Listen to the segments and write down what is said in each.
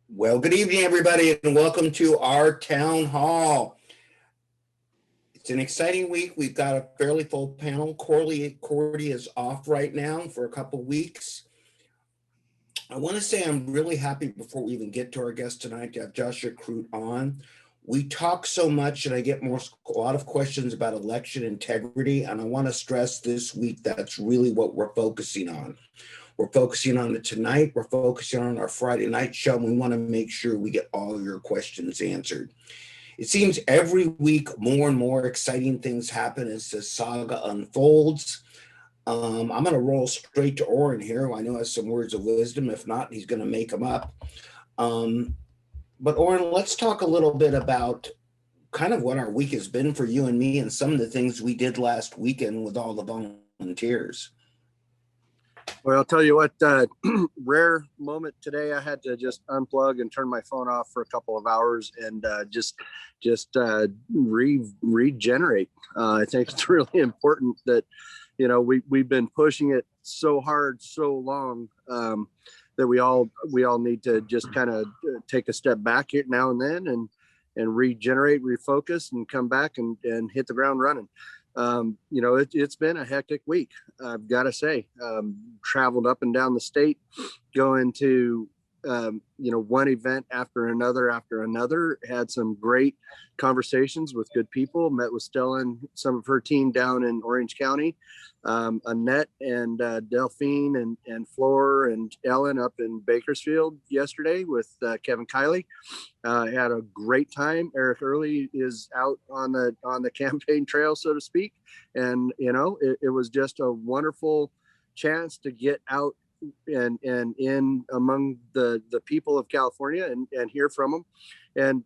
Well, good evening, everybody, and welcome to our town hall. It's an exciting week. We've got a fairly full panel. Cordy is off right now for a couple weeks. I want to say I'm really happy before we even get to our guest tonight to have Joshua Crute on. We talk so much, and I get a lot of questions about election integrity, and I want to stress this week that's really what we're focusing on. We're focusing on it tonight. We're focusing on our Friday night show. And we want to make sure we get all your questions answered. It seems every week more and more exciting things happen as the saga unfolds. I'm going to roll straight to Oren here, who I know has some words of wisdom. If not, he's going to make them up. Um, but Oren, let's talk a little bit about kind of what our week has been for you and me and some of the things we did last weekend with all the volunteers. Well, I'll tell you what, rare moment today. I had to just unplug and turn my phone off for a couple of hours and regenerate. I think it's really important that, we've been pushing it so hard, so long, that we all need to just kind of take a step back here now and then and regenerate, refocus, and come back and hit the ground running. It's been a hectic week. I've got to say, traveled up and down the state, going to, one event after another, had some great conversations with good people, met with Stella and some of her team down in Orange County, Annette and Delphine and Flor and Ellen up in Bakersfield yesterday with Kevin Kiley. Had a great time. Eric Early is out on the campaign trail, so to speak. And, it was just a wonderful chance to get out and in among the people of California and hear from them. And,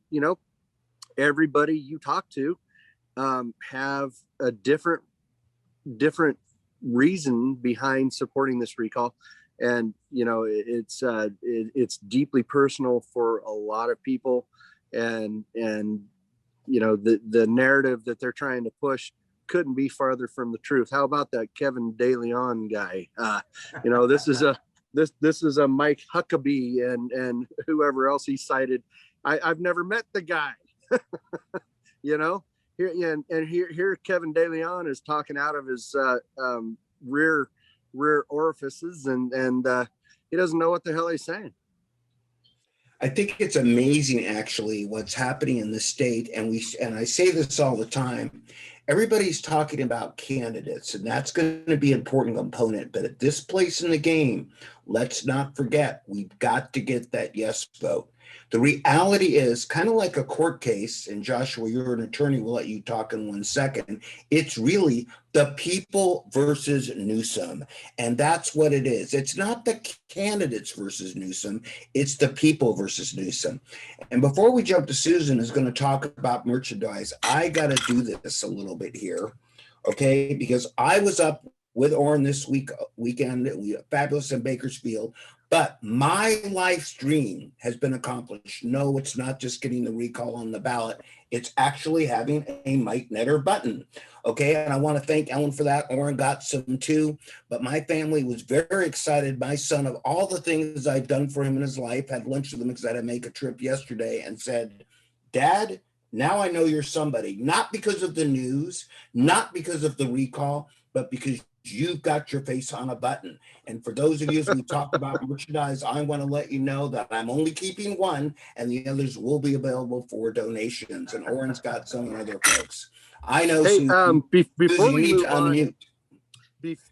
everybody you talk to have a different reason behind supporting this recall. And it's deeply personal for a lot of people, and the narrative that they're trying to push couldn't be farther from the truth. How about that Kevin De Leon guy? This is a Mike Huckabee and whoever else he cited. I've never met the guy. Here Kevin De Leon is talking out of his rear orifices, and he doesn't know what the hell he's saying. I think it's amazing, actually, what's happening in the state, and I say this all the time. Everybody's talking about candidates, and that's going to be an important component. But at this place in the game, let's not forget, we've got to get that yes vote. The reality is kind of like a court case, and Joshua, you're an attorney, we'll let you talk in 1 second. It's really the people versus Newsom, and that's what it is. It's not the candidates versus Newsom, it's the people versus Newsom. And before we jump to Susan, who's going to talk about merchandise, I got to do this a little bit here, okay? Because I was up with Oren this weekend, fabulous in Bakersfield. But my life's dream has been accomplished. No, it's not just getting the recall on the ballot. It's actually having a Mike Netter button. Okay, and I want to thank Ellen for that. Oren got some too. But my family was very excited. My son, of all the things I've done for him in his life, had lunch with him because I had to make a trip yesterday and said, Dad, now I know you're somebody. Not because of the news, not because of the recall, but because you've got your face on a button. And for those of you who talk about merchandise, I want to let you know that I'm only keeping one and the others will be available for donations. And Oren's got some other folks. I know. Hey, Susan, before we move on,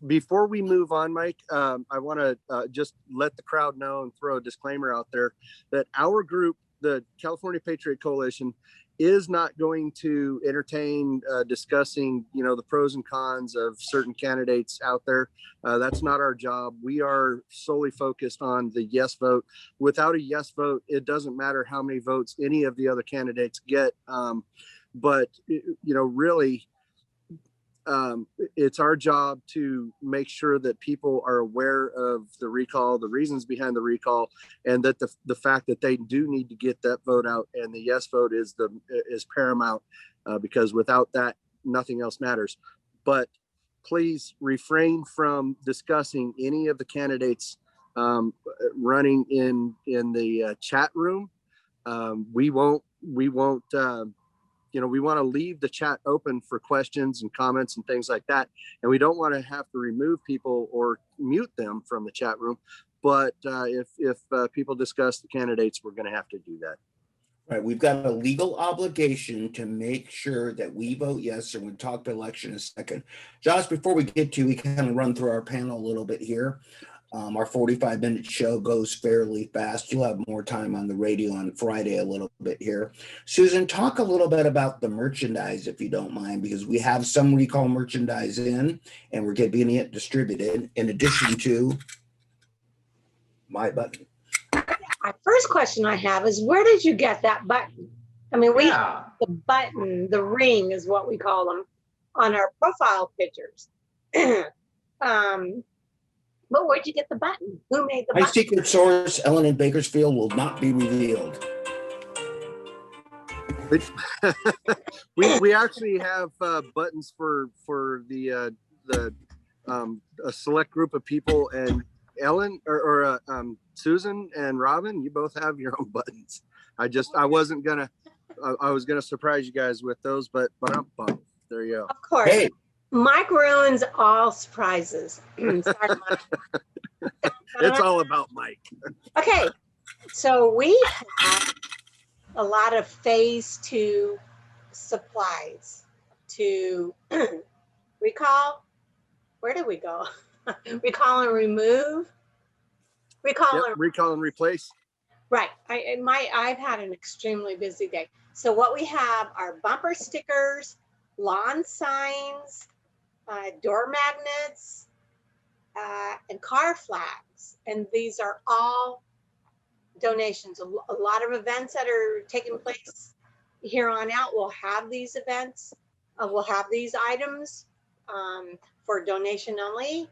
before we move on, Mike, I want to just let the crowd know and throw a disclaimer out there that our group, the California Patriot Coalition, is not going to entertain discussing, the pros and cons of certain candidates out there. That's not our job. We are solely focused on the yes vote. Without a yes vote, it doesn't matter how many votes any of the other candidates get. But really, it's our job to make sure that people are aware of the recall, the reasons behind the recall, and that the fact that they do need to get that vote out, and the yes vote is paramount, because without that, nothing else matters. But please refrain from discussing any of the candidates running in the chat room. We won't. We want to leave the chat open for questions and comments and things like that. And we don't want to have to remove people or mute them from the chat room. But if people discuss the candidates, we're going to have to do that. Right, we've got a legal obligation to make sure that we vote yes, and we'll talk to election in a second. Josh, before we get to, we kind of run through our panel a little bit here. Our 45-minute show goes fairly fast. You'll have more time on the radio on Friday a little bit here. Susan, talk a little bit about the merchandise, if you don't mind, because we have some recall merchandise in, and we're getting it distributed in addition to my button. My first question I have is, where did you get that button? I mean, we have the button, the ring is what we call them, on our profile pictures. But where'd you get the button? Who made the My button? secret source, Ellen in Bakersfield, will not be revealed. We actually have buttons for the a select group of people, and Ellen or Susan and Robin, you both have your own buttons. I was gonna surprise you guys with those, but there you go. Of course. Hey. Mike ruins all surprises. Sorry, Mike. It's all about Mike. Okay, so we have a lot of phase 2 supplies to recall. Where did we go? Recall and remove. Recall and replace. Right. I've had an extremely busy day. So what we have are bumper stickers, lawn signs, door magnets, and car flags. And these are all donations. A lot of events that are taking place here on out will have these events. We'll have these items for donation only.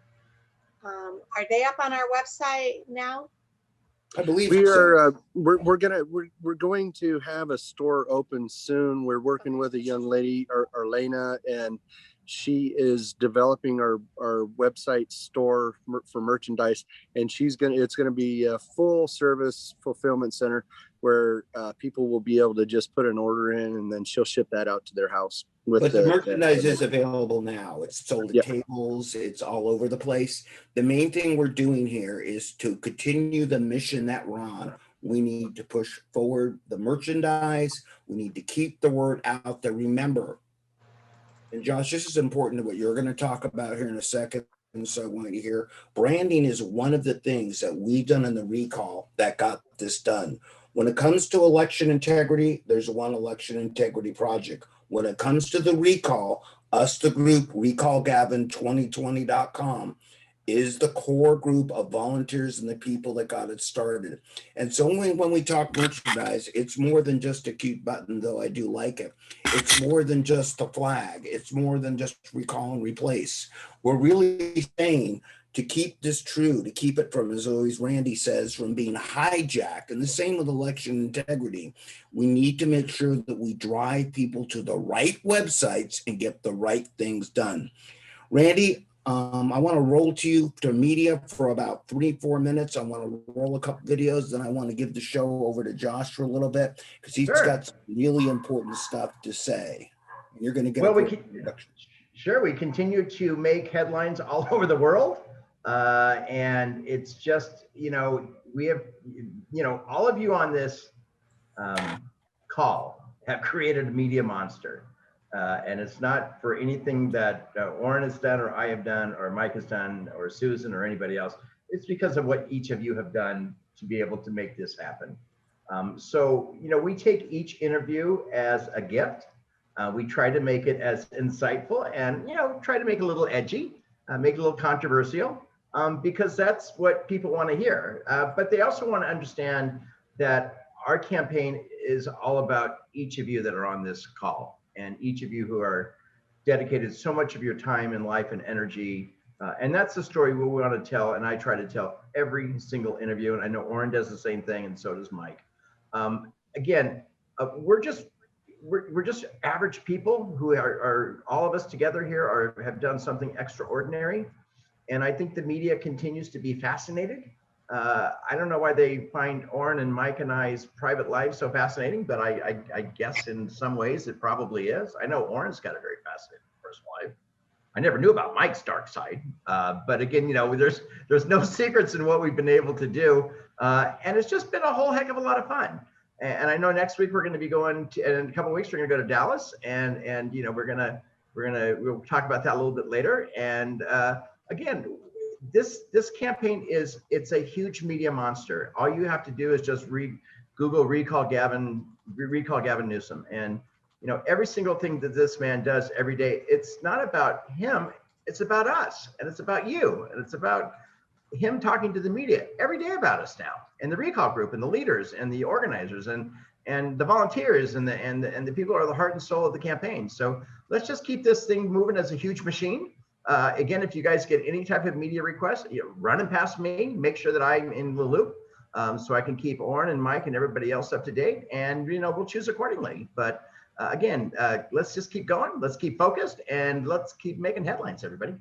Are they up on our website now? I believe we are. So. We're going to have a store open soon. We're working with a young lady, Arlena, and she is developing our website store for merchandise, and it's gonna be a full service fulfillment center where people will be able to just put an order in, and then she'll ship that out to their house. But the merchandise is available now. It's sold at tables. It's all over the place. The main thing we're doing here is to continue the mission that we're on. We need to push forward the merchandise. We need to keep the word out there. Remember, and Josh, this is important to what you're going to talk about here in a second. And so I want you to hear, branding is one of the things that we've done in the recall that got this done. When it comes to election integrity, there's one election integrity project. When it comes to the recall, us, the group, recallgavin2020.com, is the core group of volunteers and the people that got it started. And so when we talk merchandise, it's more than just a cute button, though I do like it. It's more than just the flag. It's more than just recall and replace. We're really saying to keep this true, to keep it from, as always Randy says, from being hijacked. And the same with election integrity. We need to make sure that we drive people to the right websites and get the right things done. Randy, I want to roll to you to media for about 3-4 minutes. I want to roll a couple videos, then I want to give the show over to Josh for a little bit because he's got some really important stuff to say. You're going to get Sure, we continue to make headlines all over the world. And it's just, we have, all of you on this call have created a media monster. And it's not for anything that Orrin has done or I have done or Mike has done or Susan or anybody else. It's because of what each of you have done to be able to make this happen. So, we take each interview as a gift. We try to make it as insightful and, try to make it a little edgy, make it a little controversial. Because that's what people want to hear. But they also want to understand that our campaign is all about each of you that are on this call and each of you who are dedicated so much of your time and life and energy. And that's the story we want to tell. And I try to tell every single interview. And I know Orrin does the same thing, and so does Mike. Again, we're just average people who are all of us together here have done something extraordinary. And I think the media continues to be fascinated I don't know why they find Orrin and Mike and I's private lives so fascinating, but I guess in some ways it probably is. I know Orrin's got a very fascinating personal life. I never knew about Mike's dark side, but again, there's no secrets in what we've been able to do, and it's just been a whole heck of a lot of fun. And I know next week we're going to be going to, and in a couple of weeks we're going to go to Dallas, and we'll talk about that a little bit later. And again, this campaign it's a huge media monster. All you have to do is just Google recall Gavin Newsom, and every single thing that this man does every day, it's not about him, it's about us, and it's about you, and it's about him talking to the media every day about us now, and the recall group, and the leaders, and the organizers, and the volunteers, and the people who are the heart and soul of the campaign. So let's just keep this thing moving as a huge machine. Again, if you guys get any type of media request, run them past me, make sure that I'm in the loop, so I can keep Orrin and Mike and everybody else up to date, and we'll choose accordingly. But again, let's just keep going, let's keep focused, and let's keep making headlines, everybody.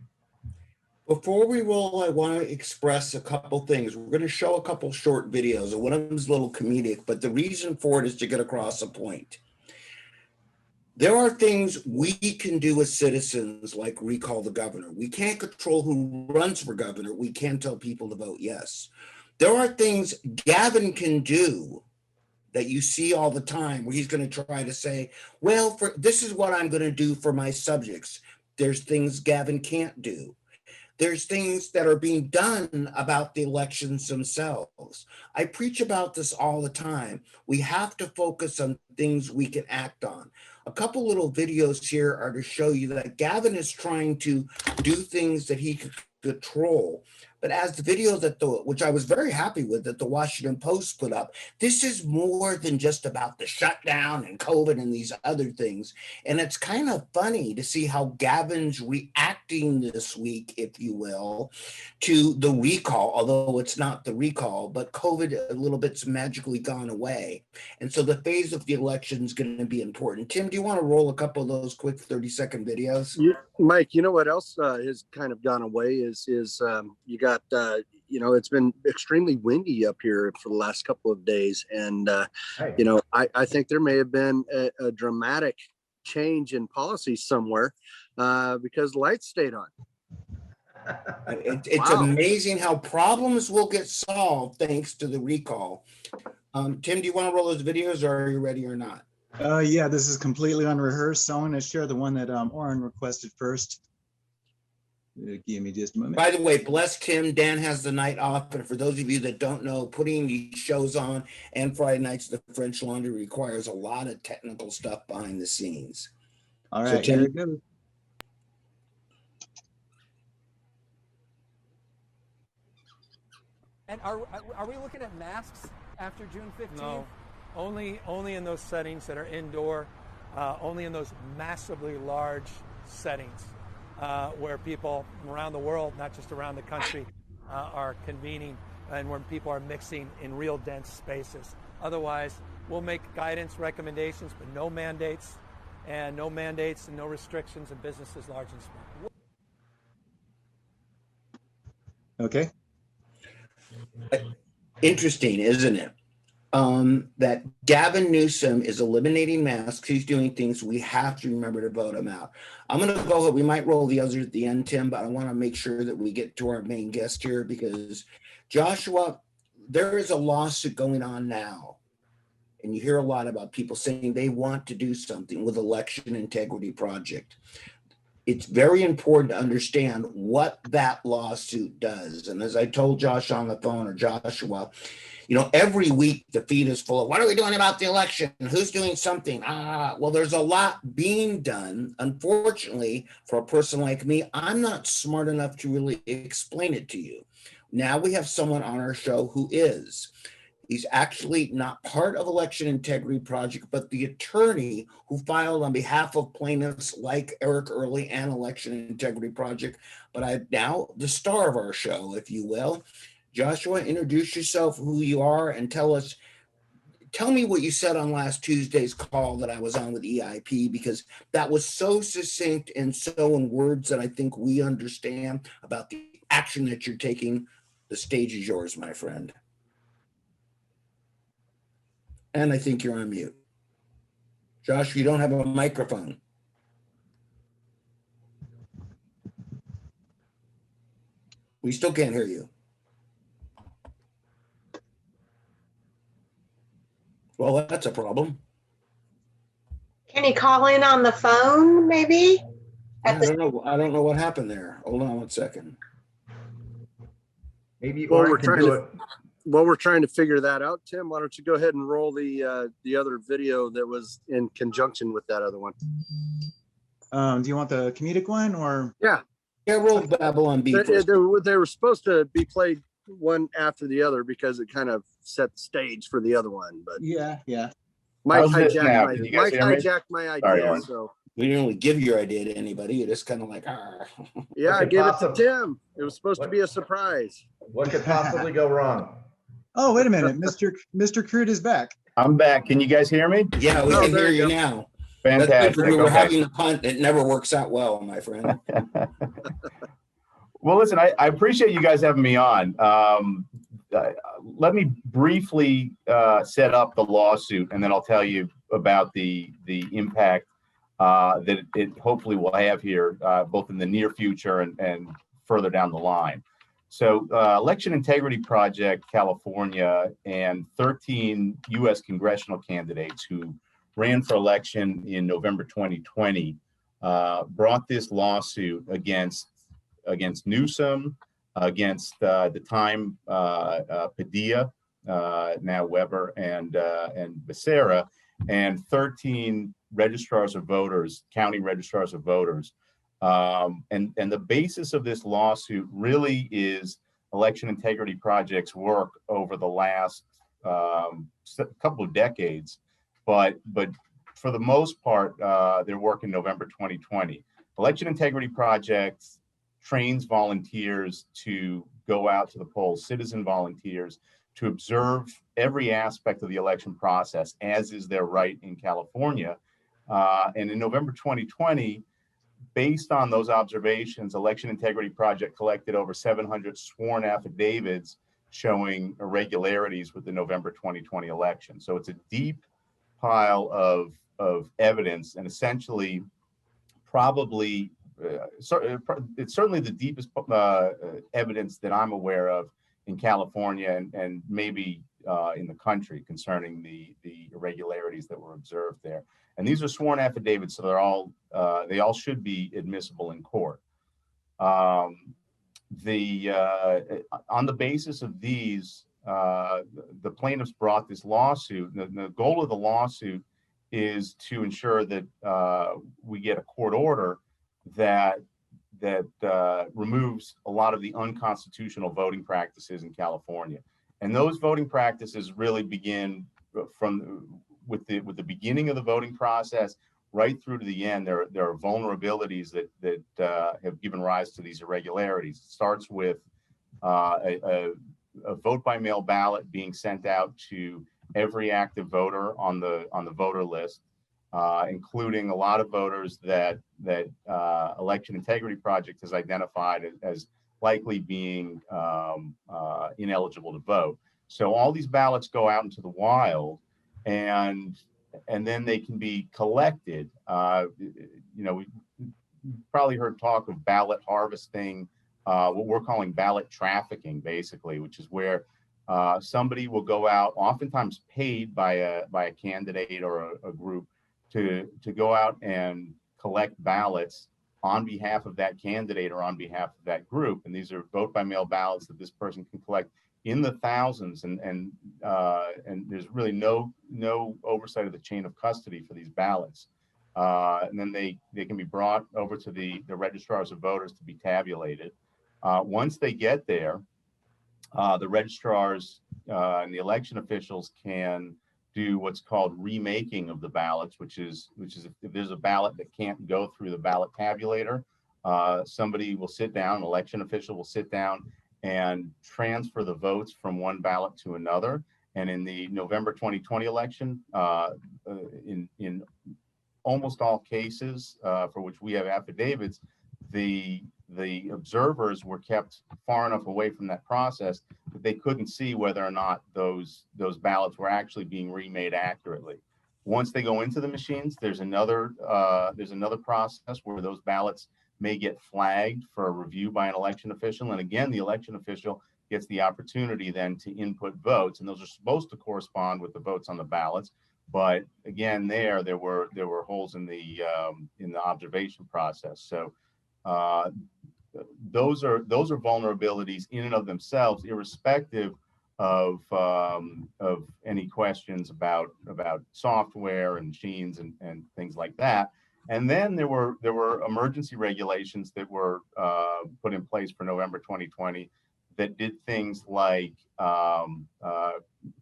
Before we roll, I want to express a couple things. We're going to show a couple short videos, and one of them is a little comedic, but the reason for it is to get across a point. There are things we can do as citizens, like recall the governor. We can't control who runs for governor. We can tell people to vote yes. There are things Gavin can do that you see all the time where he's going to try to say, well, this is what I'm going to do for my subjects. There's things Gavin can't do. There's things that are being done about the elections themselves. I preach about this all the time. We have to focus on things we can act on. A couple little videos here are to show you that Gavin is trying to do things that he can control. But as the video which I was very happy with, that the Washington Post put up, this is more than just about the shutdown and COVID and these other things. And it's kind of funny to see how Gavin's reacting this week, if you will, to the recall, although it's not the recall, but COVID a little bit's magically gone away. And so the phase of the election is going to be important. Tim, do you want to roll a couple of those quick 30-second videos? Mike, what else has kind of gone away is you got, it's been extremely windy up here for the last couple of days. And, I think there may have been a dramatic change in policy somewhere because lights stayed on. It's amazing how problems will get solved thanks to the recall. Tim, do you want to roll those videos, or are you ready or not? Yeah, this is completely unrehearsed, so I'm going to share the one that Orrin requested first. Give me just a moment. By the way, bless Tim, Dan has the night off, and for those of you that don't know, putting these shows on and Friday nights, the French Laundry requires a lot of technical stuff behind the scenes. All right, so, Tim, here it goes. And are we looking at masks after June 15th? No, only in those settings that are indoor, only in those massively large settings where people from around the world, not just around the country, are convening, and when people are mixing in real dense spaces. Otherwise, we'll make guidance recommendations, but no mandates and no restrictions in businesses large and small. Okay. Interesting, isn't it? That Gavin Newsom is eliminating masks. He's doing things. We have to remember to vote him out. I'm going to go, we might roll the others at the end, Tim, but I want to make sure that we get to our main guest here, because Joshua, there is a lawsuit going on now. And you hear a lot about people saying they want to do something with Election Integrity Project. It's very important to understand what that lawsuit does. And as I told Josh on the phone, or Joshua, every week the feed is full of, what are we doing about the election? Who's doing something? Well, there's a lot being done. Unfortunately, for a person like me, I'm not smart enough to really explain it to you. Now we have someone on our show who is. He's actually not part of Election Integrity Project, but the attorney who filed on behalf of plaintiffs like Eric Early and Election Integrity Project. But I'm now the star of our show, if you will. Joshua, introduce yourself, who you are, and tell me what you said on last Tuesday's call that I was on with EIP, because that was so succinct and so in words that I think we understand about the action that you're taking The stage is yours, my friend. And I think you're on mute. Josh, you don't have a microphone. We still can't hear you. Well, that's a problem. Can you call in on the phone, maybe? I don't know. I don't know what happened there. Hold on one second. Maybe Well, Oren we're can trying do to- it. While we're trying to figure that out, Tim, why don't you go ahead and roll the other video that was in conjunction with that other one? Do you want the comedic one or? Yeah, Yeah, roll Babylon they, Bee first. they were supposed to be played one after the other because it kind of set the stage for the other one. But Yeah. Mike How's this now? hijacked Can you guys hear me? my Sorry, idea. Aaron. So We didn't really give your idea to anybody. You just kind of like, ah. yeah, What I could gave it to possibly- Tim. It was supposed to be a surprise. What could possibly go wrong? Oh, wait a minute. Mr. Crude is back. I'm back. Can you guys hear me? Yeah, we Oh, can there hear you you go. now. That's like Fantastic. when we were Okay. having the punt. It never works out well, my friend. Well, listen, I appreciate you guys having me on. Let me briefly set up the lawsuit, and then I'll tell you about the impact that it hopefully will have here, both in the near future and further down the line. So Election Integrity Project California and 13 U.S. congressional candidates who ran for election in November 2020 brought this lawsuit against Newsom, against the time Padilla, now Weber, and Becerra, and 13 registrars of voters, county registrars of voters. And the basis of this lawsuit really is Election Integrity Project's work over the last couple of decades, but for the most part, their work in November 2020. Election Integrity Project trains volunteers to go out to the polls, citizen volunteers, to observe every aspect of the election process, as is their right in California. And in November 2020, based on those observations, Election Integrity Project collected over 700 sworn affidavits showing irregularities with the November 2020 election. So it's a deep pile of evidence, and essentially probably it's certainly the deepest evidence that I'm aware of in California and maybe in the country concerning the irregularities that were observed there. And these are sworn affidavits, so they all should be admissible in court. On the basis of these, the plaintiffs brought this lawsuit. The goal of the lawsuit is to ensure that we get a court order that removes a lot of the unconstitutional voting practices in California. And those voting practices really begin with the beginning of the voting process right through to the end. There are vulnerabilities that have given rise to these irregularities. It starts with a vote by mail ballot being sent out to every active voter on the voter list, including a lot of voters that Election Integrity Project has identified as likely being ineligible to vote. So all these ballots go out into the wild, and then they can be collected. We probably heard talk of ballot harvesting, what we're calling ballot trafficking, basically, which is where somebody will go out, oftentimes paid by a candidate or a group, to go out and collect ballots on behalf of that candidate or on behalf of that group. And these are vote by mail ballots that this person can collect in the thousands, and there's really no oversight of the chain of custody for these ballots. And then they can be brought over to the registrars of voters to be tabulated. Once they get there, the registrars and the election officials can do what's called remaking of the ballots, which is if there's a ballot that can't go through the ballot tabulator, somebody will sit down, an election official will sit down and transfer the votes from one ballot to another. And in the November 2020 election, in almost all cases for which we have affidavits, the observers were kept far enough away from that process that they couldn't see whether or not those ballots were actually being remade accurately. Once they go into the machines, there's another process where those ballots may get flagged for a review by an election official, and again, the election official gets the opportunity then to input votes, and those are supposed to correspond with the votes on the ballots. But again, there were holes in the observation process. So those are vulnerabilities in and of themselves, irrespective of any questions about software and machines and things like that. And then there were emergency regulations that were put in place for November 2020 that did things like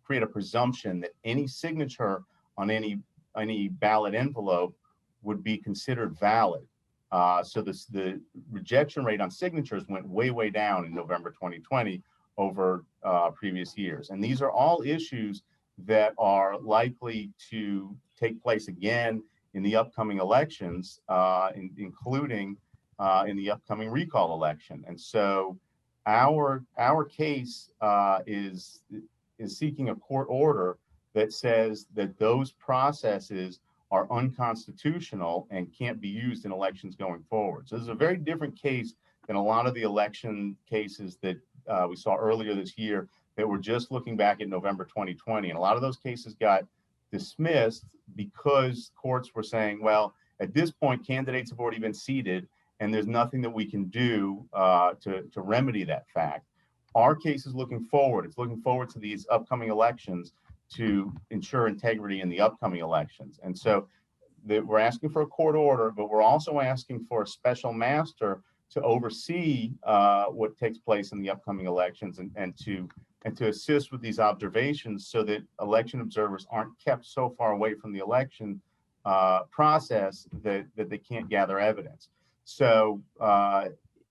create a presumption that any signature on any ballot envelope would be considered valid. So the rejection rate on signatures went way down in November 2020 over previous years. And these are all issues that are likely to take place again in the upcoming elections, including in the upcoming recall election. And so our case is seeking a court order that says that those processes are unconstitutional and can't be used in elections going forward. So this is a very different case than a lot of the election cases that we saw earlier this year that were just looking back at November 2020. And a lot of those cases got dismissed because courts were saying, well, at this point, candidates have already been seated and there's nothing that we can do to remedy that fact. Our case is looking forward. It's looking forward to these upcoming elections to ensure integrity in the upcoming elections. And so we're asking for a court order, but we're also asking for a special master to oversee what takes place in the upcoming elections and to assist with these observations so that election observers aren't kept so far away from the election process that they can't gather evidence. So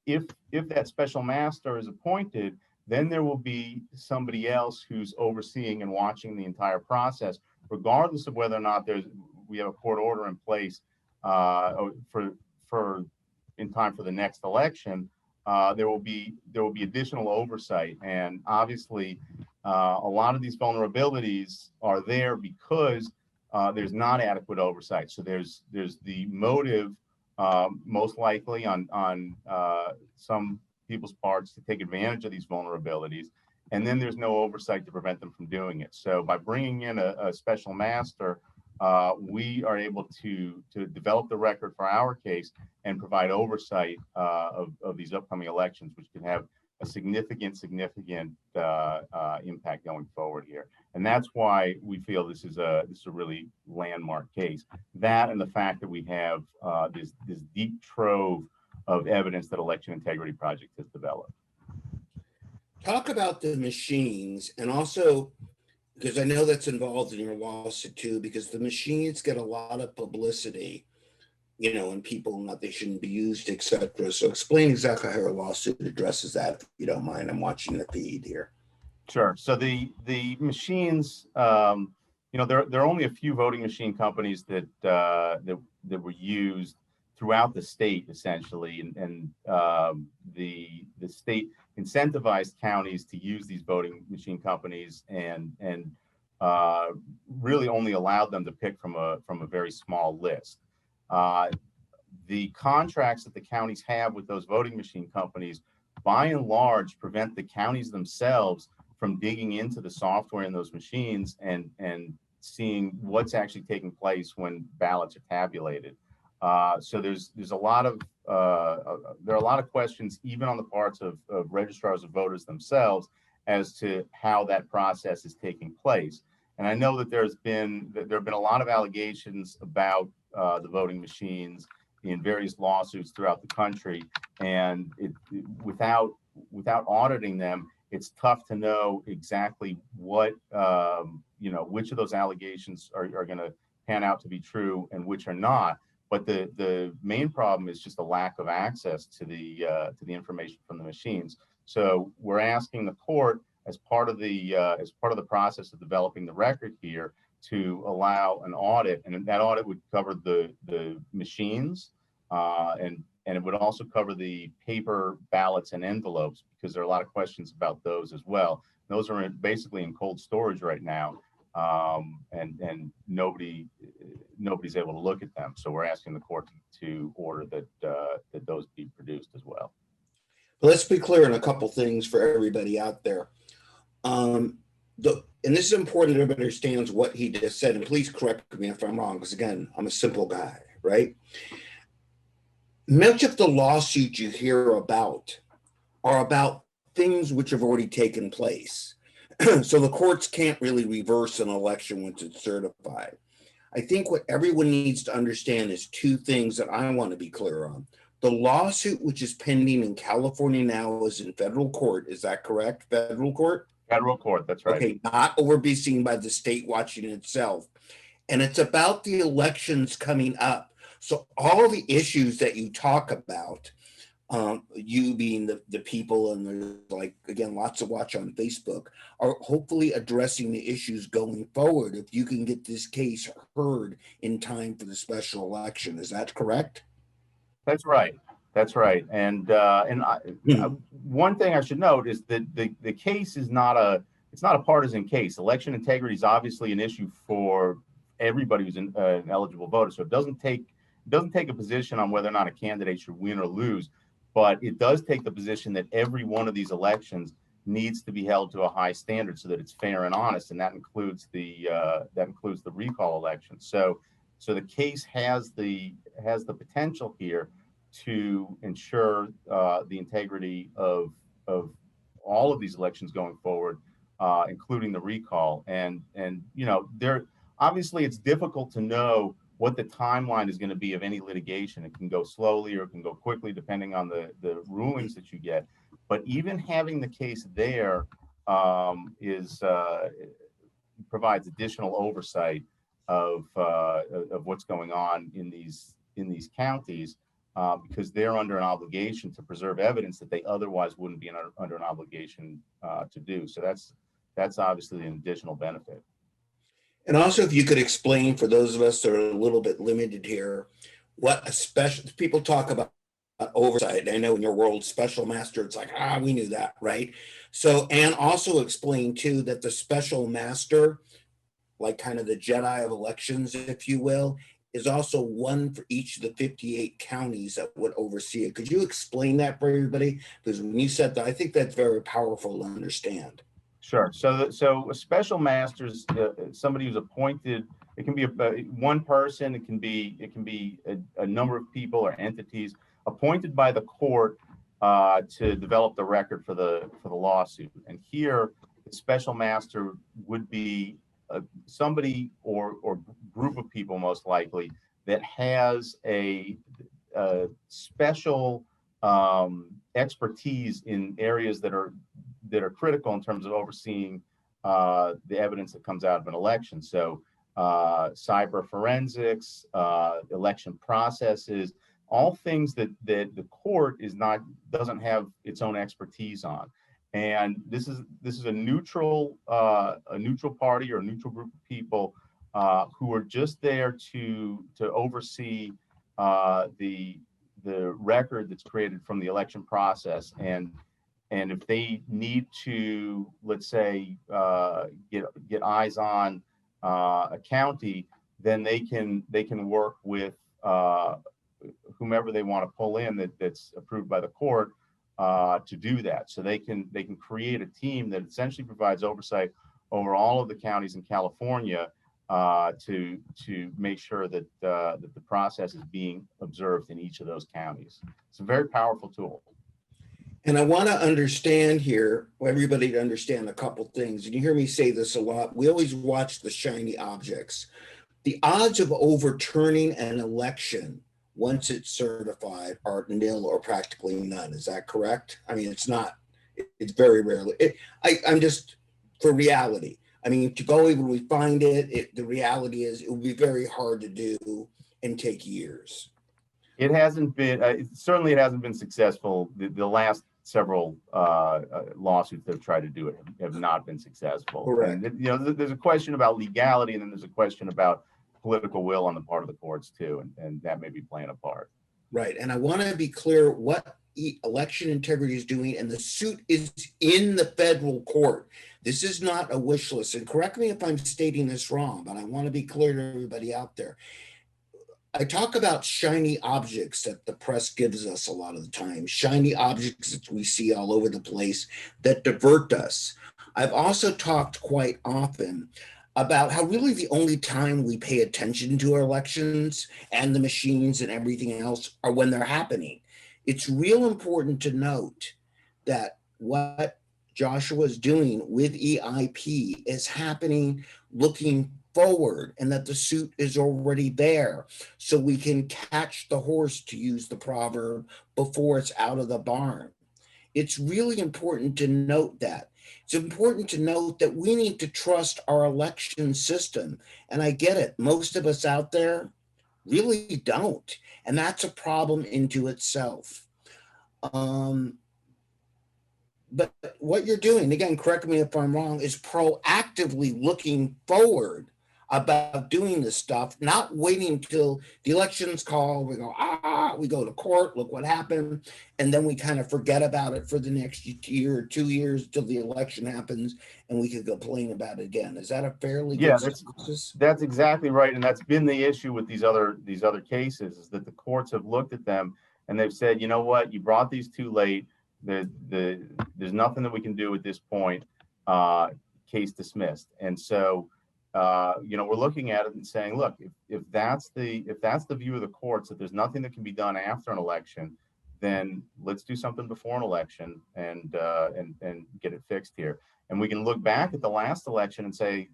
if that special master is appointed, then there will be somebody else who's overseeing and watching the entire process, regardless of whether or not we have a court order in place for in time for the next election. There will be additional oversight, and obviously, a lot of these vulnerabilities are there because there's not adequate oversight. So there's the motive, most likely on some people's parts, to take advantage of these vulnerabilities, and then there's no oversight to prevent them from doing it. So by bringing in a special master, we are able to develop the record for our case and provide oversight of these upcoming elections, which can have a significant impact going forward here. And that's why we feel this is a really landmark case. That and the fact that we have this deep trove of evidence that Election Integrity Project has developed. Talk about the machines, and also, because I know that's involved in your lawsuit too, because the machines get a lot of publicity, and people not they shouldn't be used, etc. So explain exactly how your lawsuit addresses that, if you don't mind. I'm watching the feed here. Sure. So the machines, there are only a few voting machine companies that were used throughout the state, essentially, and the state incentivized counties to use these voting machine companies and really only allowed them to pick from a very small list. The contracts that the counties have with those voting machine companies, by and large, prevent the counties themselves from digging into the software in those machines and seeing what's actually taking place when ballots are tabulated. So there's a lot of there are a lot of questions, even on the parts of registrars of voters themselves, as to how that process is taking place. And I know that there have been a lot of allegations about the voting machines in various lawsuits throughout the country, and without auditing them, it's tough to know exactly what which of those allegations are going to pan out to be true and which are not. But the main problem is just a lack of access to the information from the machines. So we're asking the court, as part of the process of developing the record here, to allow an audit, and that audit would cover the machines and and it would also cover the paper ballots and envelopes, because there are a lot of questions about those as well. Those are basically in cold storage right now, and nobody's able to look at them. So we're asking the court to order that those be produced as well. Let's be clear on a couple things for everybody out there. And this is important that everybody understands what he just said, and please correct me if I'm wrong, because again, I'm a simple guy, right? Much of the lawsuits you hear about are about things which have already taken place. So the courts can't really reverse an election once it's certified. I think what everyone needs to understand is two things that I want to be clear on. The lawsuit which is pending in California now is in federal court. Is that correct? Federal court? Federal court, that's right. Okay, not overseen by the state watching itself. And it's about the elections coming up. So all the issues that you talk about, you being the people, and there's like, again, lots of watch on Facebook, are hopefully addressing the issues going forward if you can get this case heard in time for the special election. Is that correct? That's right. That's right. And one thing I should note is that the case is not a partisan case. Election integrity is obviously an issue for everybody who's an eligible voter. So it doesn't take a position on whether or not a candidate should win or lose, but it does take the position that every one of these elections needs to be held to a high standard so that it's fair and honest, and that includes the recall election. So the case has the potential here to ensure the integrity of all of these elections going forward, including the recall. And there obviously it's difficult to know what the timeline is going to be of any litigation. It can go slowly or it can go quickly depending on the rulings that you get. But even having the case there provides additional oversight of what's going on in these counties, because they're under an obligation to preserve evidence that they otherwise wouldn't be under an obligation to do. So that's obviously an additional benefit. And also, if you could explain for those of us that are a little bit limited here, what a special, people talk about oversight. I know in your world, special master, it's like, we knew that, right? So, and also explain too that the special master, like kind of the Jedi of elections, if you will, is also one for each of the 58 counties that would oversee it. Could you explain that for everybody? Because when you said that, I think that's very powerful to understand. Sure. So a special master is somebody who's appointed. It can be one person. It can be a number of people or entities appointed by the court to develop the record for the lawsuit. And here, the special master would be somebody or group of people, most likely, that has a special expertise in areas that are critical in terms of overseeing the evidence that comes out of an election. So cyber forensics, election processes, all things that the court doesn't have its own expertise on. And this is a neutral party or a neutral group of people who are just there to oversee the record that's created from the election process. And if they need to, let's say, get eyes on a county, then they can work with whomever they want to pull in that's approved by the court to do that. So they can create a team that essentially provides oversight over all of the counties in California to make sure that the process is being observed in each of those counties. It's a very powerful tool. And I want to understand here, everybody to understand a couple things. And you hear me say this a lot. We always watch the shiny objects. The odds of overturning an election once it's certified are nil or practically none. Is that correct? I mean, it's not. It's very rarely. I'm just for reality. I mean, to go even we find it, the reality is it will be very hard to do and take years. It hasn't been, certainly it hasn't been successful. The last several lawsuits that have tried to do it have not been successful. Correct. And, there's a question about legality, and then there's a question about political will on the part of the courts too, and that may be playing a part. Right. And I want to be clear what election integrity is doing, and the suit is in the federal court. This is not a wish list. And correct me if I'm stating this wrong, but I want to be clear to everybody out there. I talk about shiny objects that the press gives us a lot of the time, shiny objects that we see all over the place that divert us. I've also talked quite often about how really the only time we pay attention to our elections and the machines and everything else are when they're happening. It's real important to note that what Joshua is doing with EIP is happening looking forward, and that the suit is already there, so we can catch the horse, to use the proverb, before it's out of the barn. It's really important to note that. It's important to note that we need to trust our election system. And I get it. Most of us out there really don't. And that's a problem into itself. But what you're doing, again, correct me if I'm wrong, is proactively looking forward about doing this stuff, not waiting till the elections call. We go, we go to court, look what happened. And then we kind of forget about it for the next year or 2 years till the election happens, and we could complain about it again. Is that a fairly Yeah, good synopsis? that's exactly right. And that's been the issue with these other cases, is that the courts have looked at them and they've said, you know what, you brought these too late. There's nothing that we can do at this point. Case dismissed. And so we're looking at it and saying, look, if that's the view of the courts, that there's nothing that can be done after an election, then let's do something before an election and get it fixed here. And we can look back at the last election and say,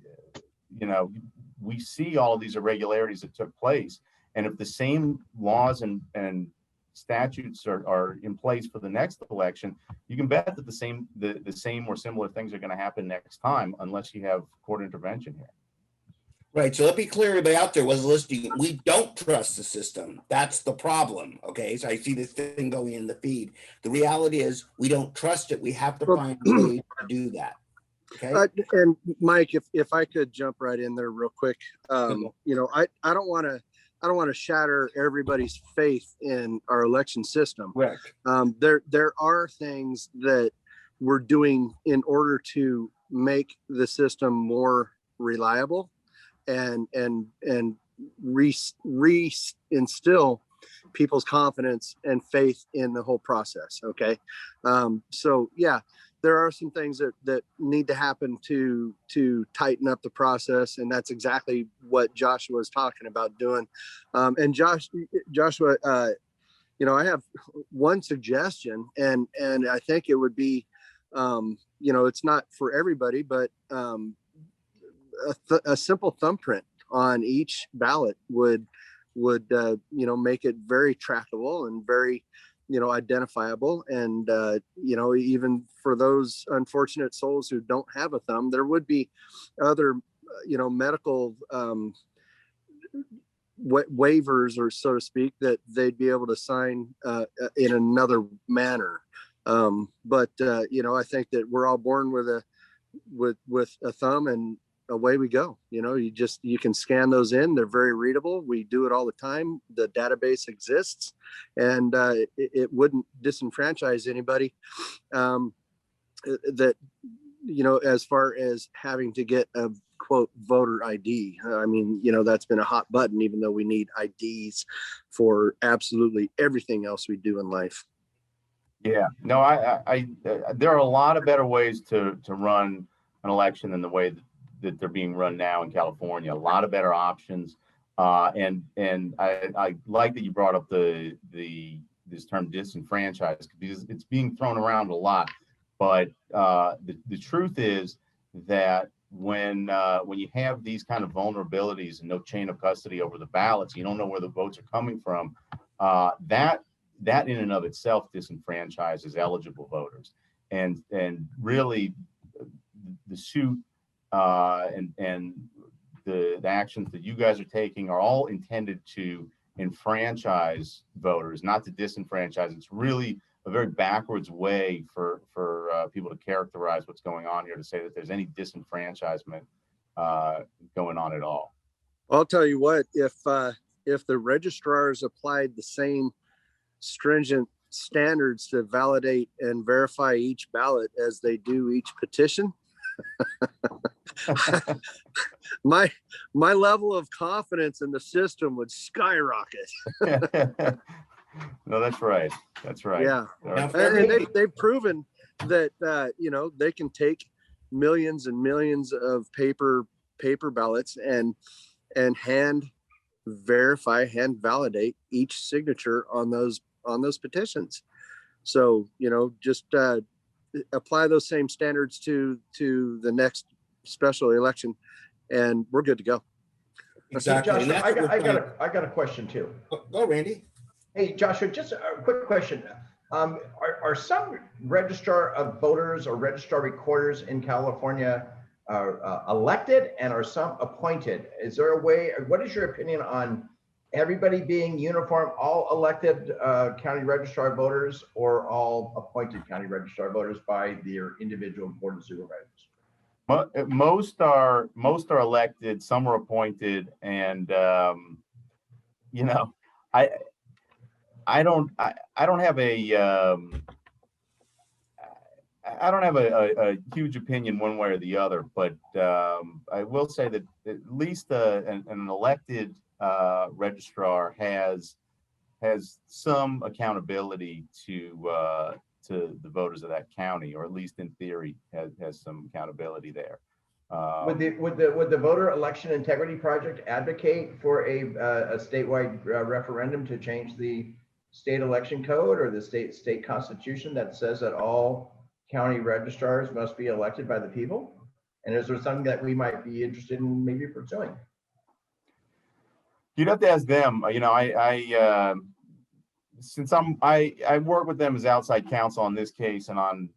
we see all of these irregularities that took place. And if the same laws and statutes are in place for the next election, you can bet that the same or similar things are going to happen next time, unless you have court intervention here. Right. So let me clear everybody out there was listening. We don't trust the system. That's the problem. Okay. So I see this thing going in the feed. The reality is we don't trust it. We have to find a way to do that. Okay. And Mike, if I could jump right in there real quick, I don't want to shatter everybody's faith in our election system. Correct. There are things that we're doing in order to make the system more reliable and instill people's confidence and faith in the whole process. Okay. So yeah, there are some things that need to happen to tighten up the process. And that's exactly what Joshua is talking about doing. And Joshua, I have one suggestion, and I think it would be, it's not for everybody, but a simple thumbprint on each ballot would make it very trackable and very, identifiable. And, even for those unfortunate souls who don't have a thumb, there would be other, medical waivers, or so to speak, that they'd be able to sign in another manner. But I think that we're all born with a thumb, and away we go. You can scan those in. They're very readable. We do it all the time. The database exists, and it wouldn't disenfranchise anybody that, as far as having to get a quote voter ID. I mean, that's been a hot button, even though we need IDs for absolutely everything else we do in life. Yeah, no, I there are a lot of better ways to run an election than the way that they're being run now in California. A lot of better options, and I like that you brought up this term disenfranchised, because it's being thrown around a lot. But the truth is that when you have these kind of vulnerabilities and no chain of custody over the ballots, you don't know where the votes are coming from. That in and of itself disenfranchises eligible voters, and really the suit and the actions that you guys are taking are all intended to enfranchise voters, not to disenfranchise. It's really a very backwards way for people to characterize what's going on here, to say that there's any disenfranchisement going on at all. I'll tell you what, if the registrars applied the same stringent standards to validate and verify each ballot as they do each petition, my level of confidence in the system would skyrocket. No, that's right. That's right. Yeah. Now, And they've proven that they can take millions and millions of paper ballots and hand validate each signature on those petitions. So just apply those same standards to the next special election, and we're good to go. exactly. Joshua, And that's I got a question too. Go, Randy. Hey, Joshua, just a quick question. Are some registrar of voters or registrar recorders in California elected, and are some appointed? Is there a way, what is your opinion on everybody being uniform, all elected county registrar voters, or all appointed county registrar voters by their individual board of supervisors? Most are elected, some are appointed, and I don't have a huge opinion one way or the other, but I will say that at least an elected registrar has some accountability to the voters of that county, or at least in theory has some accountability there. Would the voter election integrity project advocate for a statewide referendum to change the state election code or the state constitution that says that all county registrars must be elected by the people? And is there something that we might be interested in maybe pursuing? You'd have to ask them. Since I work with them as outside counsel on this case and on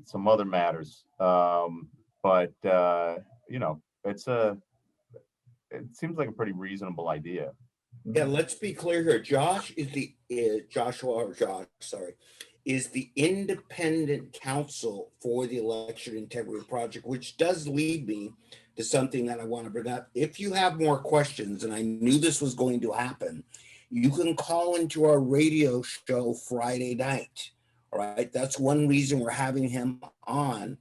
some other matters, but it seems like a pretty reasonable idea. Yeah, let's be clear here. Josh is the independent counsel for the election integrity project, which does lead me to something that I want to bring up. If you have more questions, and I knew this was going to happen, you can call into our radio show Friday night. All right, that's one reason we're having him on.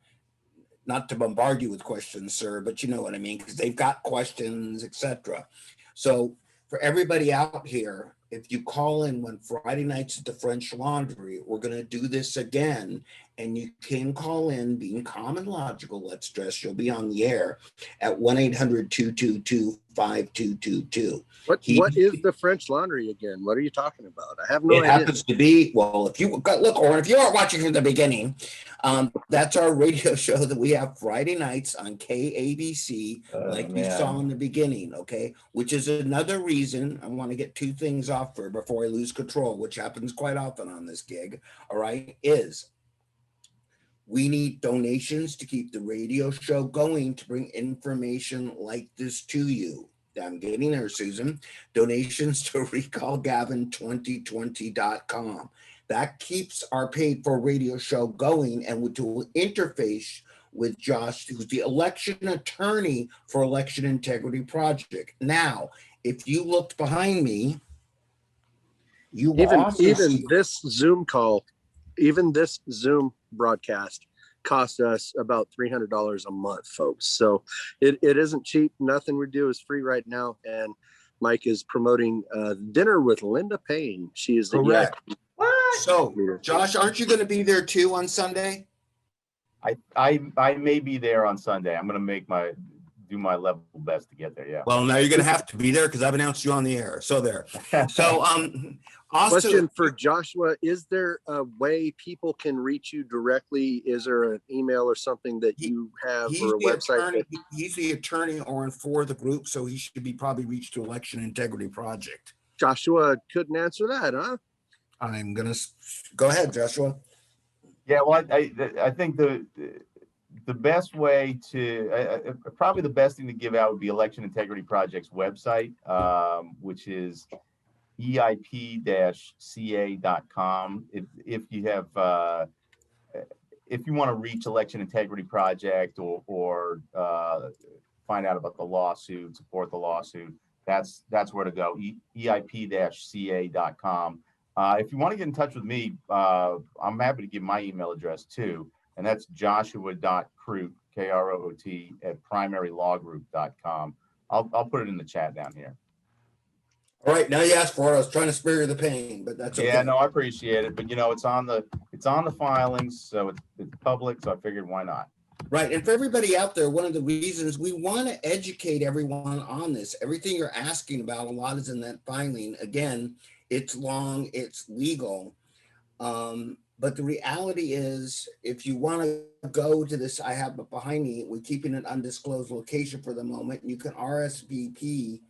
Not to bombard you with questions, sir, but you know what I mean, because they've got questions, etc. So for everybody out here, if you call in when Friday nights at the French Laundry, we're going to do this again. And you can call in, being calm and logical, let's stress, you'll be on the air at 1-800-222-5222. What is the French Laundry again? What are you talking about? I have no idea. It happens to be, well, if you look, or if you aren't watching from the beginning, that's our radio show that we have Friday nights on KABC, you saw in the beginning, okay? Which is another reason I want to get two things off for before I lose control, which happens quite often on this gig, all right, is we need donations to keep the radio show going, to bring information like this to you. I'm getting there, Susan. Donations to recallgavin2020.com. That keeps our paid for radio show going, and to interface with Josh, who's the election attorney for Election Integrity Project. Now, if you looked behind me, even this Zoom call, even this Zoom broadcast cost us about $300 a month, folks. So it isn't cheap. Nothing we do is free right now. And Mike is promoting dinner with Linda Payne. She is the correct. So, Josh, aren't you going to be there too on Sunday? I may be there on Sunday. I'm going to do my level best to get there. Yeah. Well, now you're going to have to be there because I've announced you on the air. So there. So, also, question for Joshua: is there a way people can reach you directly? Is there an email or something that you have, or a website? He's the attorney or for the group, so he should be probably reached to Election Integrity Project. Joshua couldn't answer that, huh? I'm gonna go ahead, Joshua. Yeah, well, I think the best way to probably the best thing to give out would be Election Integrity Project's website, which is eip-ca.com. If you have if you want to reach Election Integrity Project or find out about the lawsuit, support the lawsuit, that's where to go. eip-ca.com. If you want to get in touch with me, I'm happy to give my email address too. And that's joshua.kroot, Kroot, at primarylawgroup.com. I'll put it in the chat down here. All right, now you asked for it. I was trying to spare you the pain, but that's okay. Yeah, no, I appreciate it. But you know, it's on the filings, so it's public. So I figured, why not? Right. And for everybody out there, one of the reasons we want to educate everyone on this, everything you're asking about, a lot is in that filing. Again, it's long, it's legal. But the reality is, if you want to go to this, I have it behind me, we're keeping an undisclosed location for the moment. You can RSVP,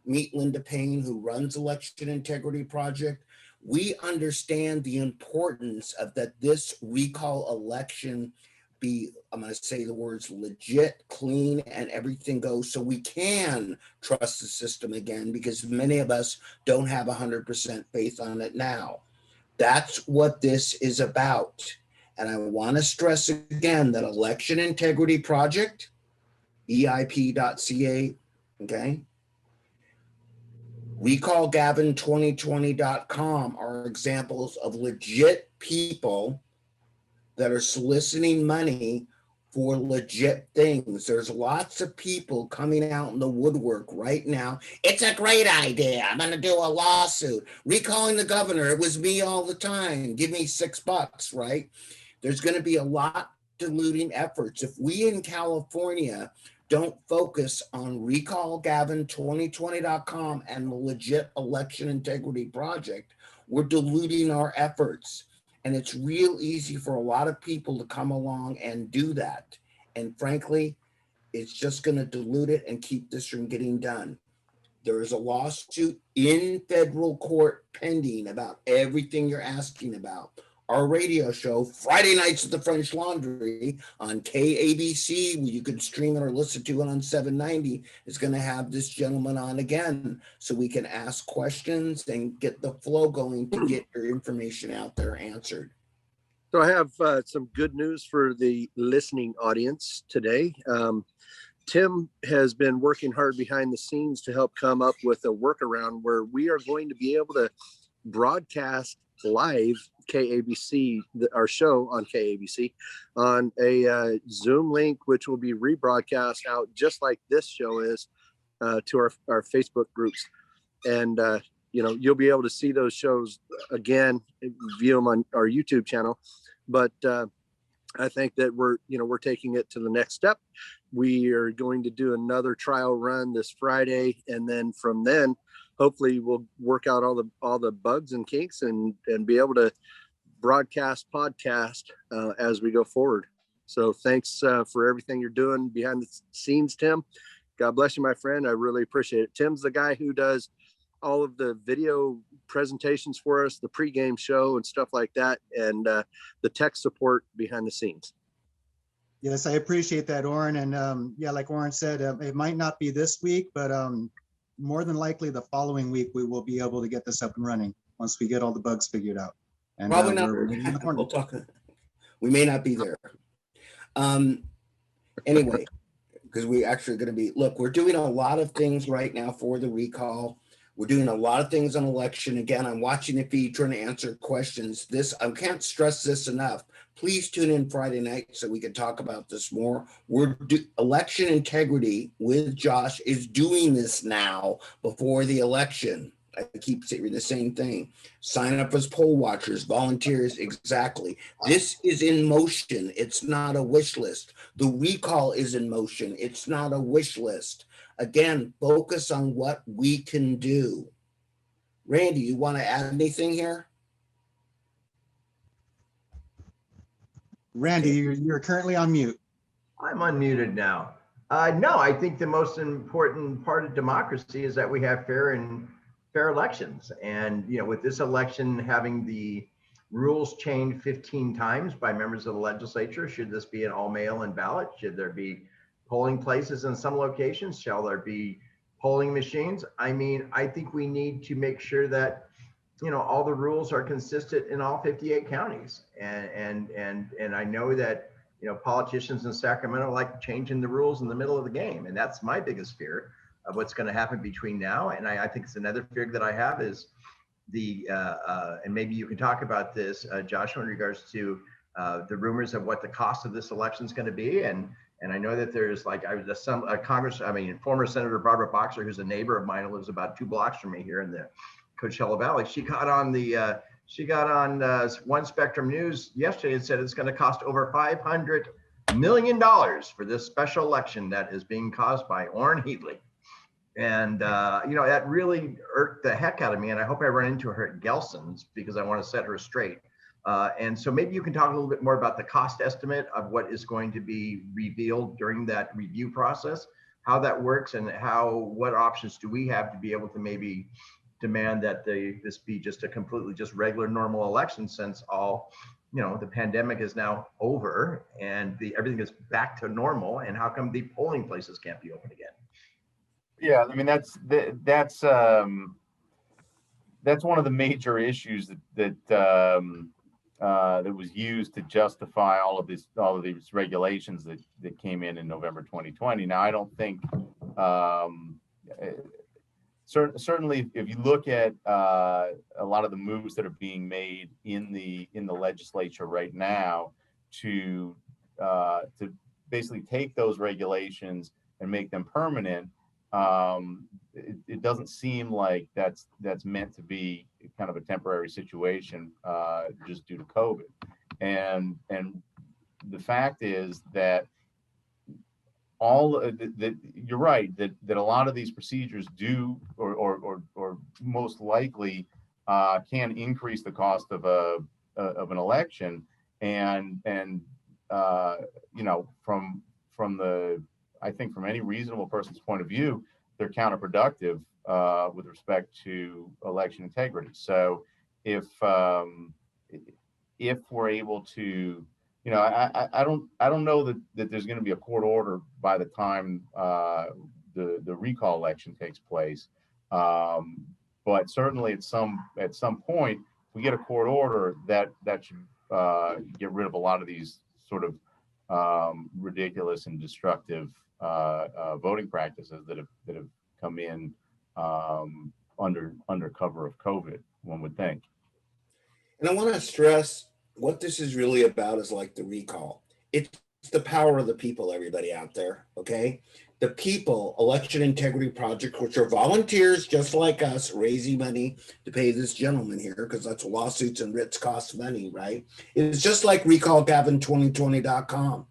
meet Linda Payne, who runs Election Integrity Project. We understand the importance of that this recall election be, I'm going to say the words legit, clean, and everything goes so we can trust the system again, because many of us don't have 100% faith on it now. That's what this is about. And I want to stress again that Election Integrity Project, EIP.ca, okay? RecallGavin2020.com are examples of legit people that are soliciting money for legit things. There's lots of people coming out in the woodwork right now. It's a great idea. I'm going to do a lawsuit. Recalling the governor. It was me all the time. Give me $6, right? There's going to be a lot diluting efforts. If we in California don't focus on recallgavin2020.com and the legit Election Integrity Project, we're diluting our efforts. And it's real easy for a lot of people to come along and do that. And frankly, it's just going to dilute it and keep this from getting done. There is a lawsuit in federal court pending about everything you're asking about. Our radio show, Friday nights at the French Laundry on KABC, where you can stream it or listen to it on 790, is going to have this gentleman on again so we can ask questions and get the flow going to get your information out there answered. So I have some good news for the listening audience today. Tim has been working hard behind the scenes to help come up with a workaround where we are going to be able to broadcast live KABC, our show on KABC, on a Zoom link, which will be rebroadcast out just like this show is to our Facebook groups. And, you'll be able to see those shows again, view them on our YouTube channel. But I think that we're taking it to the next step. We are going to do another trial run this Friday. And then from then, hopefully we'll work out all the bugs and kinks and be able to broadcast podcast as we go forward. So thanks for everything you're doing behind the scenes, Tim. God bless you, my friend. I really appreciate it. Tim's the guy who does all of the video presentations for us, the pregame show and stuff like that, and the tech support behind the scenes. Yes, I appreciate that, Orrin. And yeah, like Orrin said, it might not be this week, but more than likely the following week, we will be able to get this up and running once we get all the bugs figured out. And probably not. We'll talk. We may not be there. Anyway, because we actually going to be, look, we're doing a lot of things right now for the recall. We're doing a lot of things on election. Again, I'm watching the feed, trying to answer questions. I can't stress this enough. Please tune in Friday night so we can talk about this more. Election Integrity with Josh is doing this now before the election. I keep saying the same thing. Sign up as poll watchers, volunteers, exactly. This is in motion. It's not a wish list. The recall is in motion. It's not a wish list. Again, focus on what we can do. Randy, you want to add anything here? Randy, you're currently on mute. I'm unmuted now. No, I think the most important part of democracy is that we have fair elections. And, with this election having the rules changed 15 times by members of the legislature, should this be an all mail-in ballot? Should there be polling places in some locations? Shall there be polling machines? I mean, I think we need to make sure that, all the rules are consistent in all 58 counties. And I know that, politicians in Sacramento like changing the rules in the middle of the game. And that's my biggest fear of what's going to happen between now. And I think it's another fear that I have is, and maybe you can talk about this, Joshua, in regards to the rumors of what the cost of this election is going to be. And I know that there's like former Senator Barbara Boxer, who's a neighbor of mine, who lives about 2 blocks from me here in the Coachella Valley. She got on One Spectrum News yesterday and said it's going to cost over $500 million for this special election that is being caused by Orrin Heatley. And, that really irked the heck out of me. And I hope I run into her at Gelson's because I want to set her straight. And so maybe you can talk a little bit more about the cost estimate of what is going to be revealed during that review process, how that works, and what options do we have to be able to maybe demand that this be just a completely just regular normal election, since all, the pandemic is now over and everything is back to normal. And how come the polling places can't be open again? Yeah, I mean that's one of the major issues that was used to justify all of these regulations that came in November 2020. Now, I don't think certainly if you look at a lot of the moves that are being made in the legislature right now to basically take those regulations and make them permanent. It doesn't seem like that's meant to be kind of a temporary situation just due to COVID. And the fact is that you're right that a lot of these procedures do or most likely can increase the cost of an election, and I think from any reasonable person's point of view, they're counterproductive with respect to election integrity. So if we're able to, I don't know that there's going to be a court order by the time the recall election takes place, but certainly at some point, if we get a court order that should get rid of a lot of these sort of ridiculous and destructive voting practices that have come in under cover of COVID, one would think. And I want to stress what this is really about is like the recall. It's the power of the people, everybody out there, okay? The people, Election Integrity Project, which are volunteers just like us, raising money to pay this gentleman here, because that's lawsuits and writs cost money, right? It's just like recallgavin2020.com.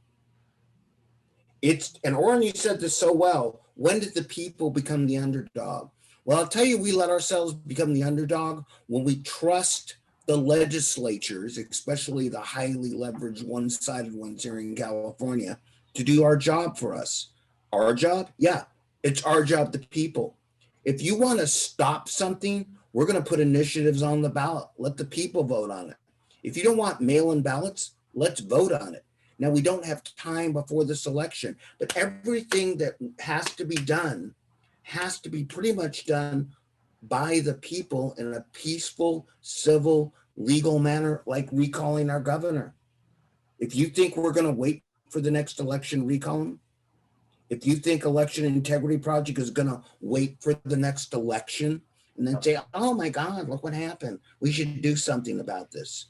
And Orrin, you said this so well. When did the people become the underdog? Well, I'll tell you, we let ourselves become the underdog when we trust the legislatures, especially the highly leveraged one-sided ones here in California, to do our job for us. Our job? Yeah, it's our job, the people. If you want to stop something, we're going to put initiatives on the ballot. Let the people vote on it. If you don't want mail-in ballots, let's vote on it. Now, we don't have time before this election, but everything that has to be done has to be pretty much done by the people in a peaceful, civil, legal manner, like recalling our governor. If you think we're going to wait for the next election, recall him. If you think Election Integrity Project is going to wait for the next election and then say, oh my God, look what happened, we should do something about this.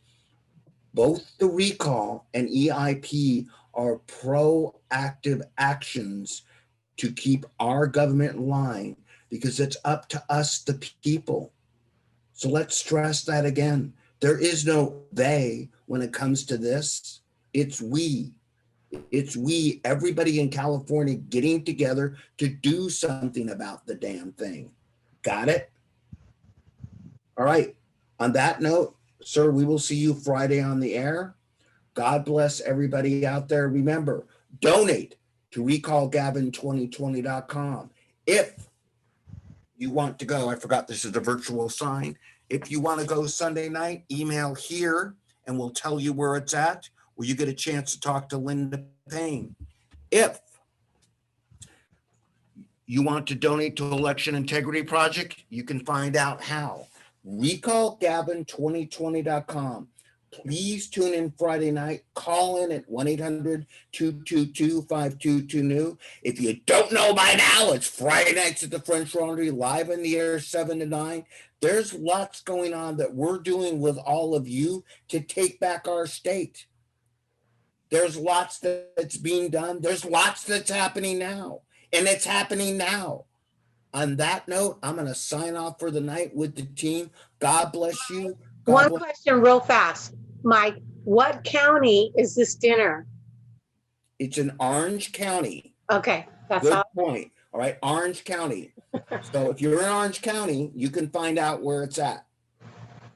Both the recall and EIP are proactive actions to keep our government in line, because it's up to us, the people. So let's stress that again. There is no they when it comes to this. It's we. It's we, everybody in California, getting together to do something about the damn thing. Got it? All right. On that note, sir, we will see you Friday on the air. God bless everybody out there. Remember, donate to recallgavin2020.com. If you want to go, I forgot this is a virtual sign. If you want to go Sunday night, email here and we'll tell you where it's at, where you get a chance to talk to Linda Payne. If you want to donate to Election Integrity Project, you can find out how. Recallgavin2020.com. Please tune in Friday night. Call in at 1-800-222-5222. If you don't know by now, it's Friday nights at the French Laundry, live in the air, 7 to 9. There's lots going on that we're doing with all of you to take back our state. There's lots that's being done. There's lots that's happening now, and it's happening now. On that note, I'm going to sign off for the night with the team. God bless you. One question real fast. Mike, what county is this dinner? It's in Orange County. Okay, that's Good all. point. All right, Orange County. So if you're in Orange County, you can find out where it's at.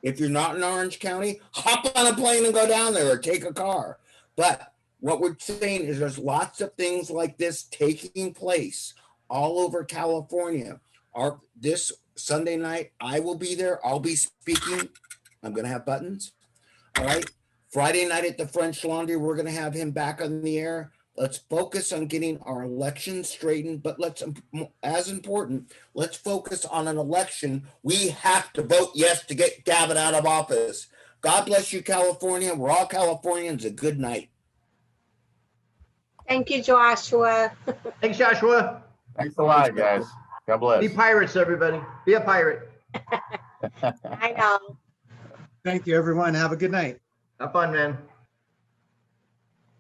If you're not in Orange County, hop on a plane and go down there or take a car. But what we're saying is there's lots of things like this taking place all over California. This Sunday night, I will be there. I'll be speaking. I'm going to have buttons. All right. Friday night at the French Laundry, we're going to have him back on the air. Let's focus on getting our election straightened, but as important, let's focus on an election. We have to vote yes to get Gavin out of office. God bless you, California. We're all Californians. A good night. Thank you, Joshua. Thanks, Joshua. Thanks a lot, guys. God bless. Be pirates, everybody. Be a pirate. I know. Thank you, everyone. Have a good night. Have fun, man.